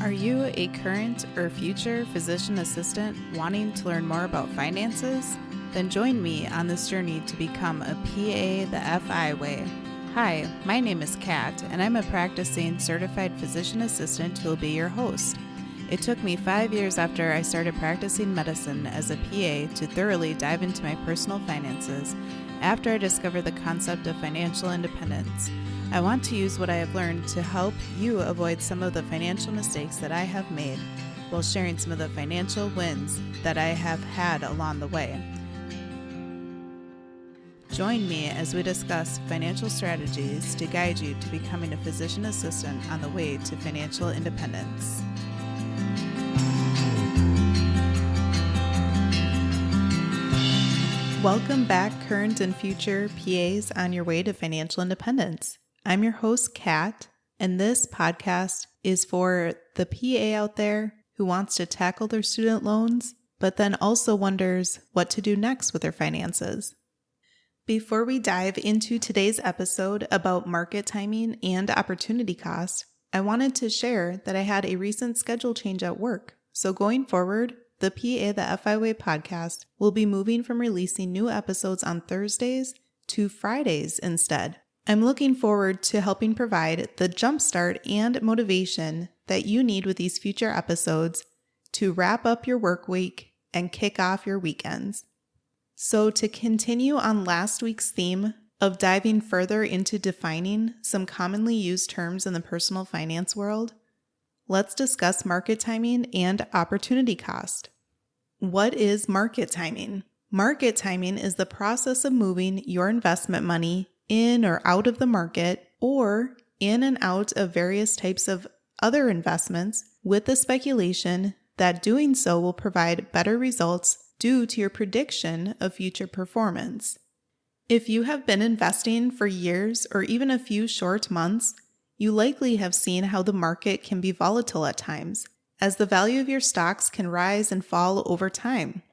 Are you a current or future physician assistant wanting to learn more about finances? Then join me on this journey to become a PA the FI way. Hi, my name is Kat, and I'm a practicing certified physician assistant who will be your host. It took me 5 years after I started practicing medicine as a PA to thoroughly dive into my personal finances after I discovered the concept of financial independence. I want to use what I have learned to help you avoid some of the financial mistakes that I have made while sharing some of the financial wins that I have had along the way. Join me as we discuss financial strategies to guide you to becoming a physician assistant on the way to financial independence. Welcome back, current and future PAs on your way to financial independence. I'm your host, Kat, and this podcast is for the PA out there who wants to tackle their student loans, but then also wonders what to do next with their finances. Before we dive into today's episode about market timing and opportunity cost, I wanted to share that I had a recent schedule change at work. So going forward, the PA the FI Way podcast will be moving from releasing new episodes on Thursdays to Fridays instead. I'm looking forward to helping provide the jumpstart and motivation that you need with these future episodes to wrap up your work week and kick off your weekends. So to continue on last week's theme of diving further into defining some commonly used terms in the personal finance world, let's discuss market timing and opportunity cost. What is market timing? Market timing is the process of moving your investment money in or out of the market, or in and out of various types of other investments, with the speculation that doing so will provide better results due to your prediction of future performance. If you have been investing for years or even a few short months, you likely have seen how the market can be volatile at times, as the value of your stocks can rise and fall over time.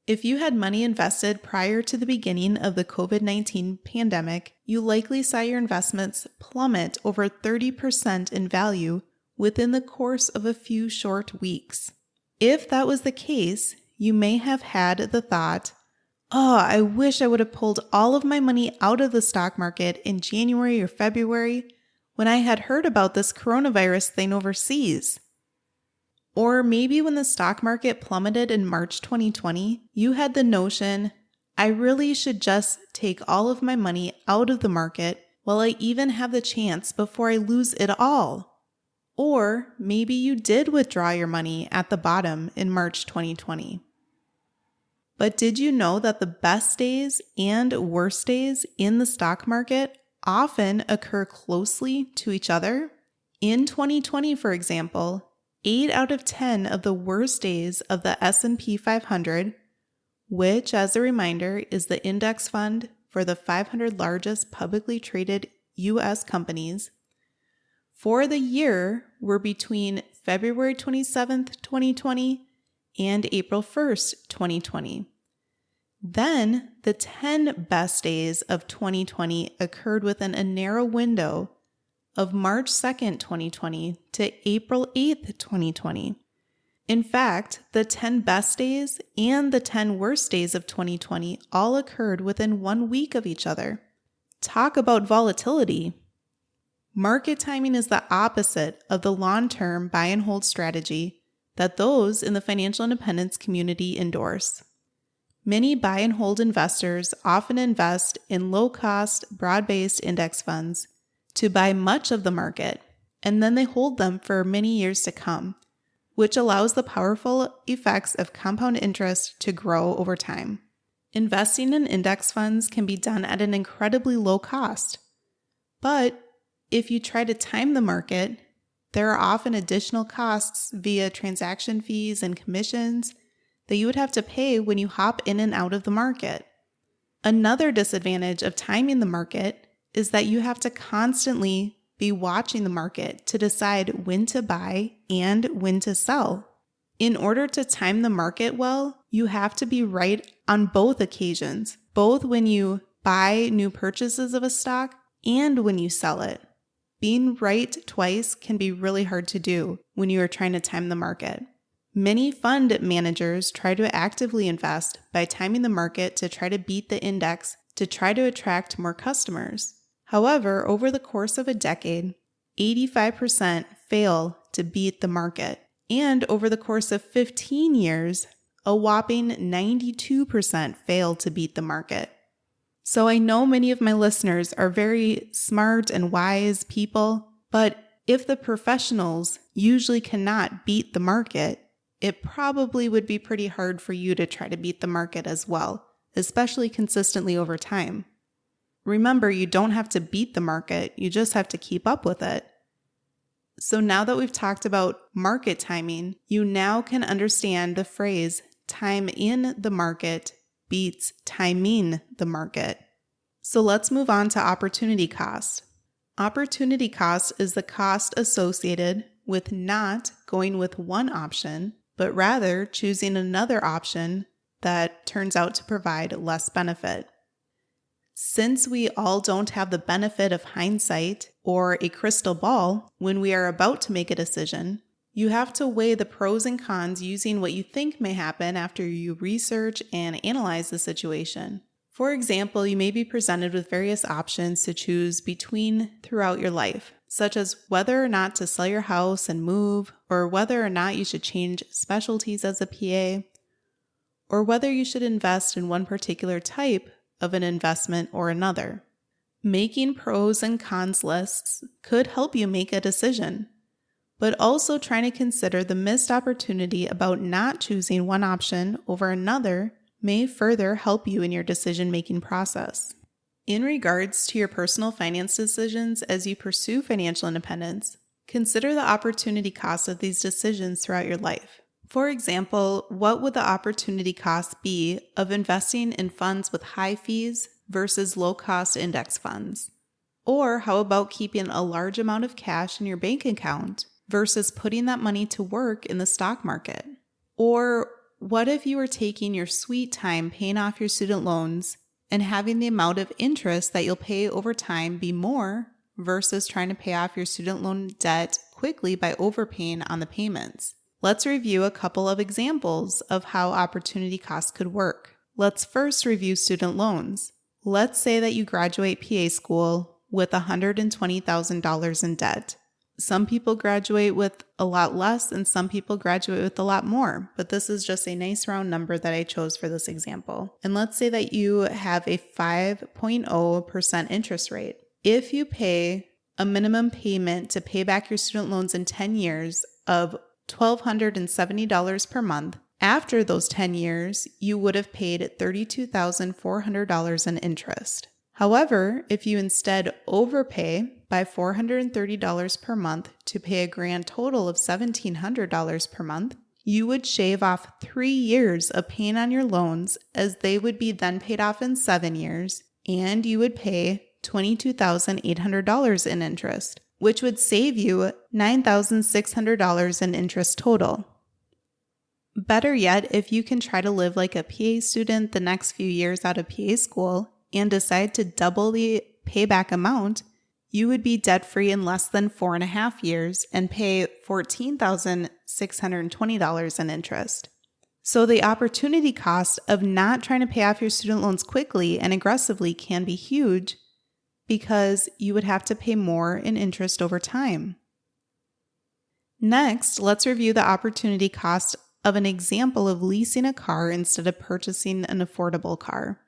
If you had money invested prior to the beginning of the COVID-19 pandemic, you likely saw your investments plummet over 30% in value within the course of a few short weeks. If that was the case, you may have had the thought, I wish I would have pulled all of my money out of the stock market in January or February when I had heard about this coronavirus thing overseas. Or maybe when the stock market plummeted in March 2020, you had the notion, I really should just take all of my money out of the market while I even have the chance before I lose it all. Or maybe you did withdraw your money at the bottom in March 2020. But did you know that the best days and worst days in the stock market often occur closely to each other? In 2020, for example, 8 out of 10 of the worst days of the S&P 500, which, as a reminder, is the index fund for the 500 largest publicly traded U.S. companies, for the year were between February 27th, 2020 and April 1st, 2020. Then, the 10 best days of 2020 occurred within a narrow window of March 2nd, 2020 to April 8th, 2020. In fact, the 10 best days and the 10 worst days of 2020 all occurred within 1 week of each other. Talk about volatility. Market timing is the opposite of the long-term buy and hold strategy that those in the financial independence community endorse. Many buy and hold investors often invest in low-cost, broad-based index funds to buy much of the market, and then they hold them for many years to come, which allows the powerful effects of compound interest to grow over time. Investing in index funds can be done at an incredibly low cost, but if you try to time the market, there are often additional costs via transaction fees and commissions that you would have to pay when you hop in and out of the market. Another disadvantage of timing the market is that you have to constantly be watching the market to decide when to buy and when to sell. In order to time the market well, you have to be right on both occasions, both when you buy new purchases of a stock and when you sell it. Being right twice can be really hard to do when you are trying to time the market. Many fund managers try to actively invest by timing the market to try to beat the index to try to attract more customers. However, over the course of a decade, 85% fail to beat the market. And over the course of 15 years, a whopping 92% fail to beat the market. So I know many of my listeners are very smart and wise people, but if the professionals usually cannot beat the market, it probably would be pretty hard for you to try to beat the market as well, especially consistently over time. Remember, you don't have to beat the market, you just have to keep up with it. So now that we've talked about market timing, you now can understand the phrase time in the market beats timing the market. So let's move on to opportunity cost. Opportunity cost is the cost associated with not going with one option, but rather choosing another option that turns out to provide less benefit. Since we all don't have the benefit of hindsight or a crystal ball when we are about to make a decision, you have to weigh the pros and cons using what you think may happen after you research and analyze the situation. For example, you may be presented with various options to choose between throughout your life, such as whether or not to sell your house and move, or whether or not you should change specialties as a PA, or whether you should invest in one particular type of an investment or another. Making pros and cons lists could help you make a decision, but also trying to consider the missed opportunity about not choosing one option over another may further help you in your decision-making process. In regards to your personal finance decisions as you pursue financial independence, consider the opportunity cost of these decisions throughout your life. For example, what would the opportunity cost be of investing in funds with high fees versus low-cost index funds? Or how about keeping a large amount of cash in your bank account versus putting that money to work in the stock market? Or what if you were taking your sweet time paying off your student loans and having the amount of interest that you'll pay over time be more versus trying to pay off your student loan debt quickly by overpaying on the payments? Let's review a couple of examples of how opportunity cost could work. Let's first review student loans. Let's say that you graduate PA school with $120,000 in debt. Some people graduate with a lot less and some people graduate with a lot more, but this is just a nice round number that I chose for this example. And let's say that you have a 5.0% interest rate. If you pay a minimum payment to pay back your student loans in 10 years of $1,270 per month, after those 10 years, you would have paid $32,400 in interest. However, if you instead overpay by $430 per month to pay a grand total of $1,700 per month, you would shave off 3 years of paying on your loans, as they would be then paid off in 7 years, and you would pay $22,800 in interest, which would save you $9,600 in interest total. Better yet, if you can try to live like a PA student the next few years out of PA school and decide to double the payback amount, you would be debt-free in less than 4.5 years and pay $14,620 in interest. So the opportunity cost of not trying to pay off your student loans quickly and aggressively can be huge, because you would have to pay more in interest over time. Next, let's review the opportunity cost of an example of leasing a car instead of purchasing an affordable car.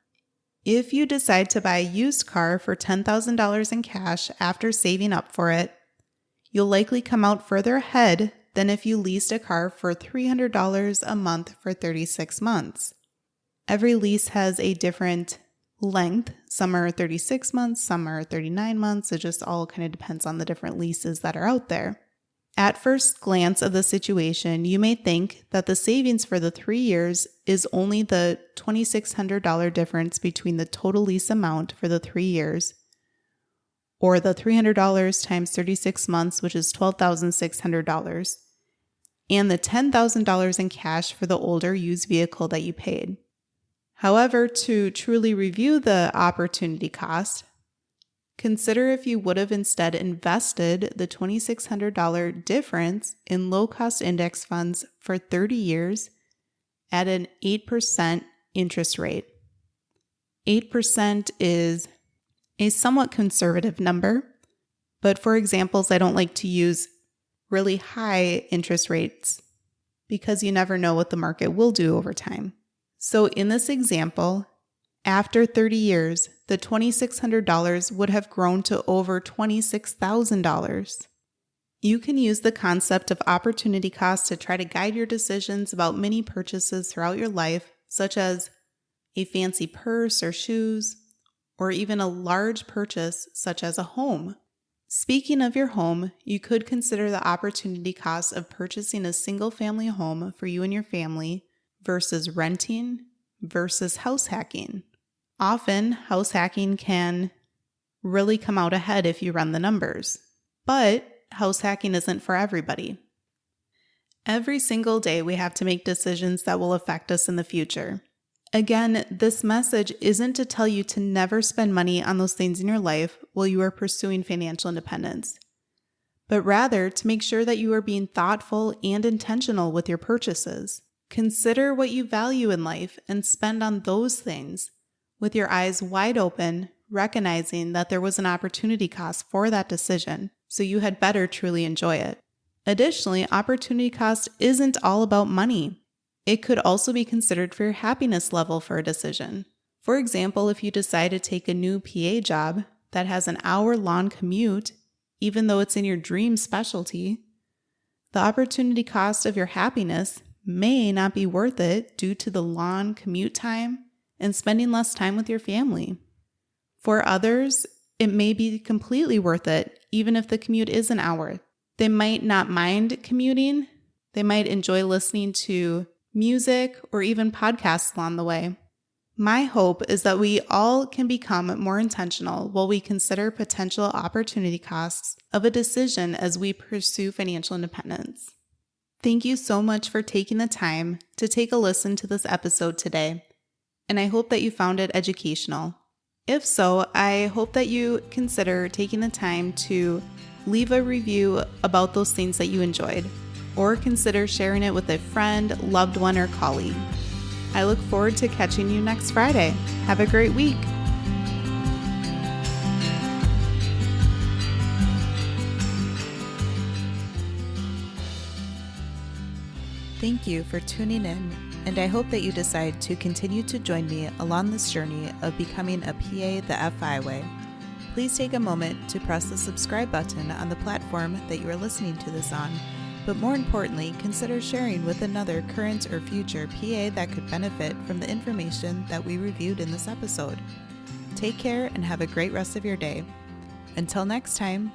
If you decide to buy a used car for $10,000 in cash after saving up for it, you'll likely come out further ahead than if you leased a car for $300 a month for 36 months. Every lease has a different length. Some are 36 months, some are 39 months. It just all kind of depends on the different leases that are out there. At first glance of the situation, you may think that the savings for the 3 years is only the $2,600 difference between the total lease amount for the 3 years, or the $300 times 36 months, which is $12,600, and the $10,000 in cash for the older used vehicle that you paid. However, to truly review the opportunity cost, consider if you would have instead invested the $2,600 difference in low-cost index funds for 30 years at an 8% interest rate. 8% is a somewhat conservative number, but for examples, I don't like to use really high interest rates because you never know what the market will do over time. So in this example, after 30 years, the $2,600 would have grown to over $26,000. You can use the concept of opportunity cost to try to guide your decisions about many purchases throughout your life, such as a fancy purse or shoes, or even a large purchase such as a home. Speaking of your home, you could consider the opportunity cost of purchasing a single-family home for you and your family versus renting versus house hacking. Often, house hacking can really come out ahead if you run the numbers, but house hacking isn't for everybody. Every single day, we have to make decisions that will affect us in the future. Again, this message isn't to tell you to never spend money on those things in your life while you are pursuing financial independence, but rather to make sure that you are being thoughtful and intentional with your purchases. Consider what you value in life and spend on those things with your eyes wide open, recognizing that there was an opportunity cost for that decision, so you had better truly enjoy it. Additionally, opportunity cost isn't all about money. It could also be considered for your happiness level for a decision. For example, if you decide to take a new PA job that has an hour-long commute, even though it's in your dream specialty, the opportunity cost of your happiness may not be worth it due to the long commute time and spending less time with your family. For others, it may be completely worth it, even if the commute is an hour. They might not mind commuting. They might enjoy listening to music or even podcasts along the way. My hope is that we all can become more intentional while we consider potential opportunity costs of a decision as we pursue financial independence. Thank you so much for taking the time to take a listen to this episode today, and I hope that you found it educational. If so, I hope that you consider taking the time to leave a review about those things that you enjoyed, or consider sharing it with a friend, loved one, or colleague. I look forward to catching you next Friday. Have a great week. Thank you for tuning in, and I hope that you decide to continue to join me along this journey of becoming a PA the FI way. Please take a moment to press the subscribe button on the platform that you are listening to this on, but more importantly, consider sharing with another current or future PA that could benefit from the information that we reviewed in this episode. Take care and have a great rest of your day. Until next time.